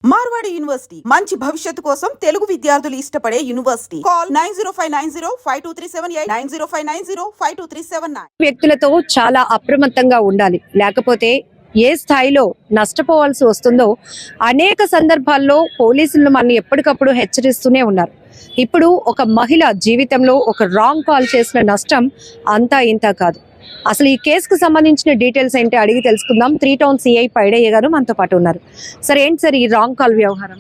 Marwadi university మంచి భవిష్యత్తు కోసం తెలుగు విద్యార్థులు ఇష్టపడే యూనివర్సిటీ. కాల్ 9059052378 9059052379. వ్యక్తులతో చాలా అప్రమత్తంగా ఉండాలి. లేకపోతే ఏ స్థాయిలో నష్టపోవాల్సి వస్తుందో అనేక సందర్భాల్లో పోలీసులు మనల్ని ఎప్పటికప్పుడు హెచ్చరిస్తూనే ఉన్నారు. ఇప్పుడు ఒక మహిళ జీవితంలో ఒక రాంగ్ కాల్ చేసిన నష్టం అంతా ఇంత కాదు. అసలు ఈ కేసుకు సంబంధించిన డీటెయిల్స్ ఏంటి అడిగి తెలుసుకుందాం. 3 టౌన్ సిఐ పైడయ్య గారు మనతో పాటు ఉన్నారు. సార్, ఏంటి సార్ ఈ రాంగ్ కాల్ వ్యవహారం?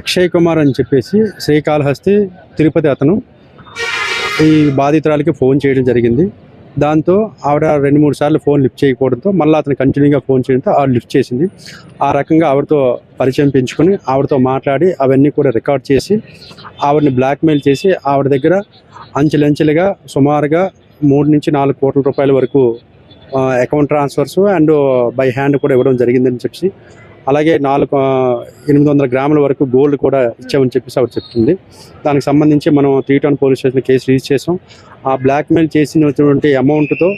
అక్షయ్ కుమార్ అని చెప్పేసి శ్రీకాళహస్తి తిరుపతి అతను ఈ బాధితురాలికి ఫోన్ చేయడం జరిగింది. దాంతో ఆవిడ 2-3 సార్లు ఫోన్ లిఫ్ట్ చేయకపోవడంతో మళ్ళీ అతను కంటిన్యూగా ఫోన్ చేయడంతో ఆవిడ లిఫ్ట్ చేసింది. ఆ రకంగా ఆవిడతో పరిచయం పెంచుకొని ఆవిడతో మాట్లాడి అవన్నీ కూడా రికార్డ్ చేసి ఆవిడని బ్లాక్మెయిల్ చేసి ఆవిడ దగ్గర అంచెలంచెలుగా సుమారుగా 3 నుంచి 4 కోట్ల రూపాయల వరకు account transfers and by hand కూడా ఇవ్వడం జరిగిందని చెప్పి, అలాగే 800 గ్రాముల వరకు గోల్డ్ కూడా ఇచ్చామని చెప్పేసి ఆవిడ చెప్తుంది. దానికి సంబంధించి మనం 3 town police station case register చేసాం. ఆ బ్లాక్మెయిల్ చేసినటువంటి అమౌంట్తో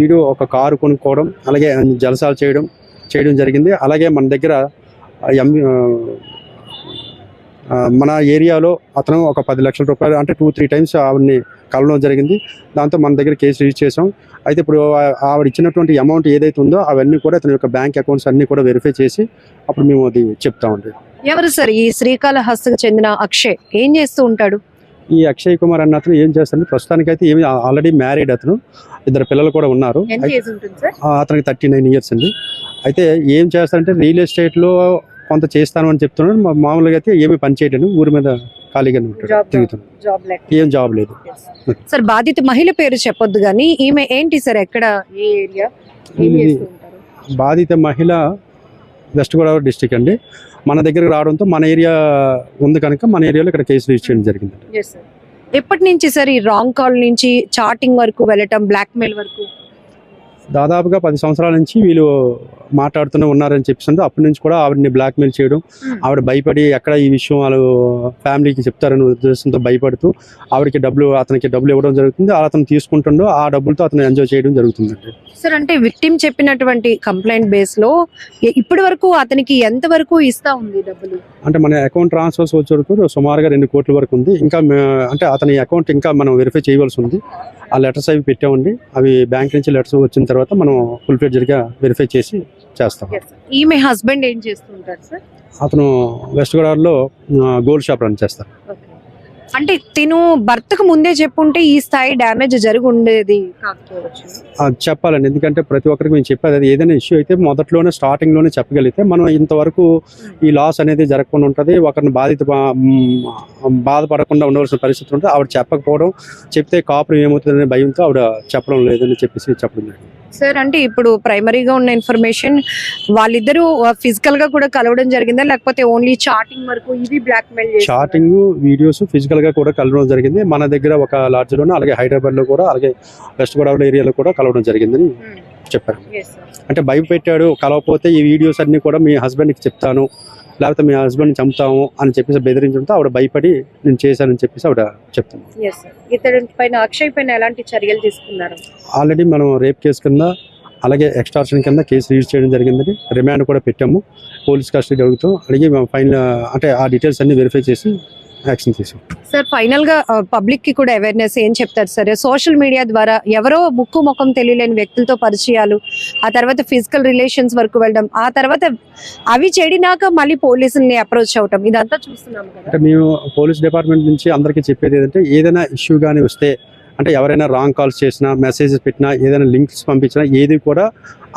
వీడు ఒక కారు కొనుక్కోవడం, అలాగే జలసాలు చేయడం జరిగింది. అలాగే మన దగ్గర మన ఏరియాలో అతను ఒక 10 లక్షల రూపాయలు అంటే 2-3 టైమ్స్ ఆవిడని కలవడం జరిగింది. దాంతో మన దగ్గర కేసు రిజిస్టర్ చేసాం. అయితే ఇప్పుడు ఆవిడ ఇచ్చినటువంటి అమౌంట్ ఏదైతే ఉందో అవన్నీ కూడా అతని యొక్క బ్యాంక్ అకౌంట్స్ అన్ని కూడా వెరిఫై చేసి అప్పుడు మేము అది చెప్తామండి. ఎవరు సార్ ఈ శ్రీకాళహస్తికి చెందిన అక్షయ్? ఏం చేస్తూ ఉంటాడు? ఈ అక్షయ్ కుమార్ అన్న అతను ఏం చేస్తాడు, ప్రస్తుతానికైతే ఏమి ఆల్రెడీ మ్యారీడ్, అతను 2 పిల్లలు కూడా ఉన్నారు. అతనికి 39 ఇయర్స్ అండి. అయితే ఏం చేస్తాడంటే రియల్ ఎస్టేట్లో కొంత చేస్తాను అని చెప్తున్నాడు. మామూలుగా అయితే ఏమి పని చేయడం, ఊరి మీద ఖాళీగా తిరుగుతున్నాడు, ఏం జాబ్ లేదు. సార్, బాధిత మహిళ పేరు చెప్పొద్దు కానీ ఈమె ఏంటి సార్, ఎక్కడ, ఏ ఏరియా? బాధిత మహిళ వెస్ట్ గోదావరి డిస్ట్రిక్ట్ అండి. మన దగ్గరకు రావడంతో మన ఏరియా ఉంది కనుక మన ఏరియాలో ఇక్కడ కేసు రిజిస్టర్ చేయడం జరిగింది. ఎప్పటి నుంచి సార్ ఈ రాంగ్ కాల్ నుంచి చాటింగ్ వరకు వెళ్ళటం, బ్లాక్మెయిల్ వరకు? దాదాపుగా 10 సంవత్సరాల నుంచి వీళ్ళు మాట్లాడుతూనే ఉన్నారని చెప్పేసి అప్పటి నుంచి కూడా ఆవిడని బ్లాక్మెయిల్ చేయడం, ఆవిడ భయపడి ఎక్కడ ఈ విషయం వాళ్ళు ఫ్యామిలీకి చెప్తారనే ఉద్దేశంతో భయపడుతూ అతనికి డబ్బులు ఇవ్వడం జరుగుతుంది. అతను తీసుకుంటుండో ఆ డబ్బులతో అతను ఎంజాయ్ చేయడం జరుగుతుందండి. సార్, అంటే విక్టిమ్ చెప్పినటువంటి కంప్లైంట్ బేస్ లో ఇప్పటి వరకు అతనికి ఎంత వరకు ఇస్తా ఉంది డబ్బులు? అంటే మన అకౌంట్ ట్రాన్స్ఫర్స్ వచ్చే వరకు సుమారుగా 2 కోట్ల వరకు ఉంది. ఇంకా అంటే అతని అకౌంట్ ఇంకా మనం వెరిఫై చేయవలసి ఉంది. ఆ లెటర్స్ అవి పెట్టామండి. అవి బ్యాంక్ నుంచి లెటర్స్ వచ్చిన తర్వాత మనం ఫుల్ ఫ్లెడ్జ్డ్గా వెరిఫై చేసి చేస్తాం. ఈమె హస్బెండ్ ఏం చేస్తుంటారు సార్? అతను వెస్ట్ గోదావరిలో గోల్డ్ షాప్ రన్ చేస్తారు. అంటే తిను భర్తకు ముందే చెప్పుంటే ఈ స్థాయి డ్యామేజ్ జరిగి ఉండేది కాకపోవచ్చు. చెప్పాలండి, ఎందుకంటే ప్రతి ఒక్కరికి మేము చెప్పేది అది ఏదైనా ఇష్యూ అయితే మొదట్లోనే స్టార్టింగ్లోనే చెప్పగలిగితే మనం ఇంతవరకు ఈ లాస్ అనేది జరగకుండా ఉంటుంది. ఒకరిని బాధపడకుండా ఉండవలసిన పరిస్థితి ఉంటుంది. ఆవిడ చెప్పకపోవడం, చెప్తే కాపురం ఏమవుతుందనే భయంతో ఆవిడ చెప్పడం లేదని చెప్పడం జరిగింది. సార్, అంటే ఇప్పుడు ప్రైమరీగా ఉన్న ఇన్ఫర్మేషన్ వాళ్ళిద్దరూ ఫిజికల్ గా కూడా కలవడం జరిగిందా, లేకపోతే ఓన్లీ చాటింగ్ వరకు? ఇది బ్లాక్మెయిల్ చాటింగ్, వీడియోస్, ఫిజికల్ గా కూడా కలవడం జరిగింది. మన దగ్గర ఒక లాడ్జ్ లోనే, అలాగే హైదరాబాద్ లో కూడా, అలాగే వెస్ట్ గోదావరి ఏరియాలో కూడా కలవడం జరిగిందని చెప్పారు. అంటే భయపెట్టాడు, కలవకపోతే ఈ వీడియోస్ అన్ని కూడా మీ హస్బెండ్ కి చెప్తాను, లేకపోతే మీ హస్బెండ్ చంపుతాము అని చెప్పేసి బెదిరించడంతో ఆవిడ భయపడి నేను చేశానని చెప్పేసి ఆవిడ చెప్తాను. అక్షయ్ పైన ఎలాంటి చర్యలు తీసుకున్నారు? ఆల్రెడీ మనం రేప్ కేసు కింద, అలాగే ఎక్స్టార్షన్ కింద కేసు రిజిస్టర్ చేయడం జరిగిందని, రిమాండ్ కూడా పెట్టాము. పోలీస్ కస్టడీ అడుగుతాం, అడిగి ఫైనల్ అంటే ఆ డీటెయిల్స్ అన్ని వెరిఫై చేసి యాక్షన్ తీసాం. సార్, ఫైనల్ గా పబ్లిక్ కి కూడా అవేర్నెస్ ఏం చెప్తారు సార్? సోషల్ మీడియా ద్వారా ఎవరో ముక్కు ముఖం తెలియలేని వ్యక్తులతో పరిచయాలు, ఆ తర్వాత ఫిజికల్ రిలేషన్స్ వరకు వెళ్ళడం, ఆ తర్వాత అవి చెడినాక మళ్ళీ పోలీసుల్ని అప్రోచ్ అవటం, ఇదంతా చూస్తున్నాం కదా. అంటే మేము పోలీస్ డిపార్ట్మెంట్ నుంచి అందరికీ చెప్పేది ఏంటంటే, ఏదైనా ఇష్యూ కానీ వస్తే, అంటే ఎవరైనా రాంగ్ కాల్స్ చేసినా, మెసేజెస్ పెట్టినా, ఏదైనా లింక్స్ పంపించినా ఏది కూడా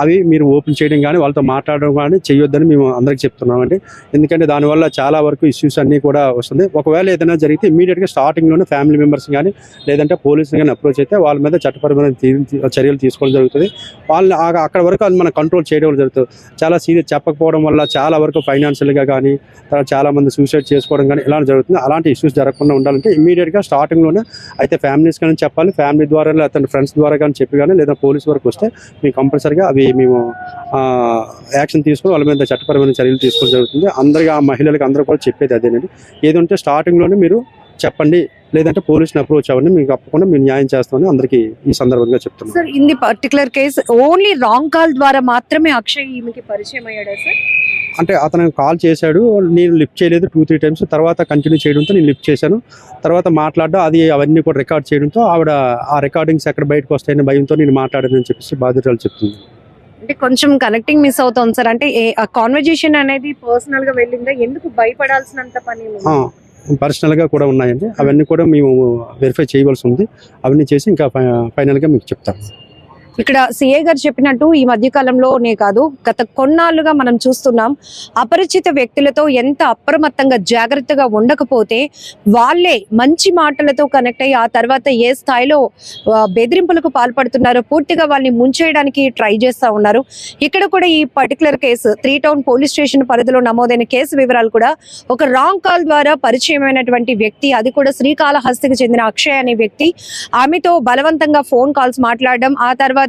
అవి మీరు ఓపెన్ చేయడం కానీ వాళ్ళతో మాట్లాడడం కానీ చేయొద్దని మేము అందరికీ చెప్తున్నామండి. ఎందుకంటే దానివల్ల చాలా వరకు ఇష్యూస్ అన్నీ కూడా వస్తుంది. ఒకవేళ ఏదైనా జరిగితే ఇమీడియట్గా స్టార్టింగ్లోనే ఫ్యామిలీ మెంబర్స్ కానీ లేదంటే పోలీసులు కానీ అప్రోచ్ అయితే వాళ్ళ మీద చట్టపరమైన చర్యలు తీసుకోవడం జరుగుతుంది. వాళ్ళని అక్కడ వరకు అది మనం కంట్రోల్ చేయడం జరుగుతుంది. చాలా సీరియస్ చెప్పకపోవడం వల్ల చాలా వరకు ఫైనాన్షియల్గా కానీ, తర్వాత చాలామంది సూసైడ్ చేసుకోవడం కానీ ఇలా జరుగుతుంది. అలాంటి ఇష్యూస్ జరగకుండా ఉండాలంటే ఇమీడియట్గా స్టార్టింగ్లోనే అయితే ఫ్యామిలీస్ కానీ చెప్పాలి, ఫ్యామిలీ ద్వారా అతని ఫ్రెండ్స్ ద్వారా కానీ చెప్పి కానీ, లేదా పోలీస్ వరకు వస్తే మేము కంపల్సరీగా అవి మేము యాక్షన్ తీసుకుని వాళ్ళ మీద చట్టపరమైన చర్యలు తీసుకోవడం జరుగుతుంది. అందరికీ ఆ మహిళలకు అందరూ కూడా చెప్పేది అదేనండి, ఏదంటే స్టార్టింగ్లోనే మీరు చెప్పండి, లేదంటే పోలీసుని అప్రోచ్ అవ్వండి, మీకు తప్పకుండా మేము న్యాయం చేస్తామని అందరికీ ఈ సందర్భంగా చెప్తున్నాం. Sir in the particular case only wrong call ద్వారా మాత్రమే అక్షయ్ ఈమెకి పరిచయం అయ్యాడా సార్? అంటే అతను కాల్ చేశాడు, నేను లిఫ్ట్ చేయలేదు 2-3 టైమ్స్. తర్వాత కంటిన్యూ చేయడంతో నేను లిఫ్ట్ చేశాను. తర్వాత మాట్లాడడం అవన్నీ కూడా రికార్డ్ చేయడంతో ఆవిడ ఆ రికార్డింగ్స్ ఎక్కడ బయటకు వస్తాయని భయంతో నేను మాట్లాడానని చెప్పేసి బాధితురాలు చెప్తుంది. అంటే కొంచెం కనెక్టింగ్ మిస్ అవుతుంది సార్. అంటే కాన్వర్జేషన్ అనేది పర్సనల్ గా వెళ్ళిందా? ఎందుకు భయపడాల్సినంత పని ఉంది? పర్సనల్గా కూడా ఉన్నాయండి, అవన్నీ కూడా మేము వెరిఫై చేయవలసి ఉంది. అవన్నీ చేసి ఇంకా ఫైనల్గా మీకు చెప్తాను. ఇక్కడ సిఐ గారు చెప్పినట్టు ఈ మధ్య కాలంలోనే కాదు, గత కొన్నాళ్ళుగా మనం చూస్తున్నాం అపరిచిత వ్యక్తులతో ఎంత అప్రమత్తంగా జాగ్రత్తగా ఉండకపోతే వాళ్ళే మంచి మాటలతో కనెక్ట్ అయ్యి ఆ తర్వాత ఏ స్థాయిలో బెదిరింపులకు పాల్పడుతున్నారో పూర్తిగా వాళ్ళని ముంచేయడానికి ట్రై చేస్తూ ఉన్నారు. ఇక్కడ కూడా ఈ particular case 3 town police station పరిధిలో నమోదైన కేసు వివరాలు కూడా ఒక రాంగ్ కాల్ ద్వారా పరిచయమైనటువంటి వ్యక్తి, అది కూడా శ్రీకాళహస్తికి చెందిన అక్షయ్ అనే వ్యక్తి, ఆమెతో బలవంతంగా ఫోన్ కాల్స్ మాట్లాడడం, ఆ తర్వాత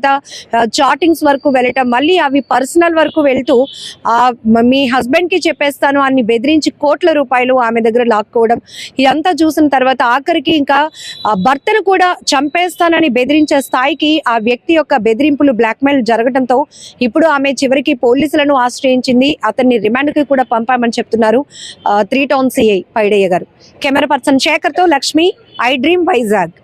చాటింగ్స్ వరకు వెళ్ళటం, మళ్ళీ అవి పర్సనల్ వరకు వెళ్తూ మీ హస్బెండ్ కి చెప్పేస్తాను అని బెదిరించి కోట్ల రూపాయలు ఆమె దగ్గర లాక్కోవడం, ఇదంతా చూసిన తర్వాత ఆఖరికి ఇంకా భర్తను కూడా చంపేస్తానని బెదిరించే స్థాయికి ఆ వ్యక్తి యొక్క బెదిరింపులు బ్లాక్మెయిల్ జరగడంతో ఇప్పుడు ఆమె చివరికి పోలీసులను ఆశ్రయించింది. అతన్ని రిమాండ్ కి కూడా పంపామని చెప్తున్నారు 3 టౌన్ సిఐ పైడయ్య గారు. కెమెరా పర్సన్ శేఖర్ తో లక్ష్మి, ఐ డ్రీమ్ వైజాగ్.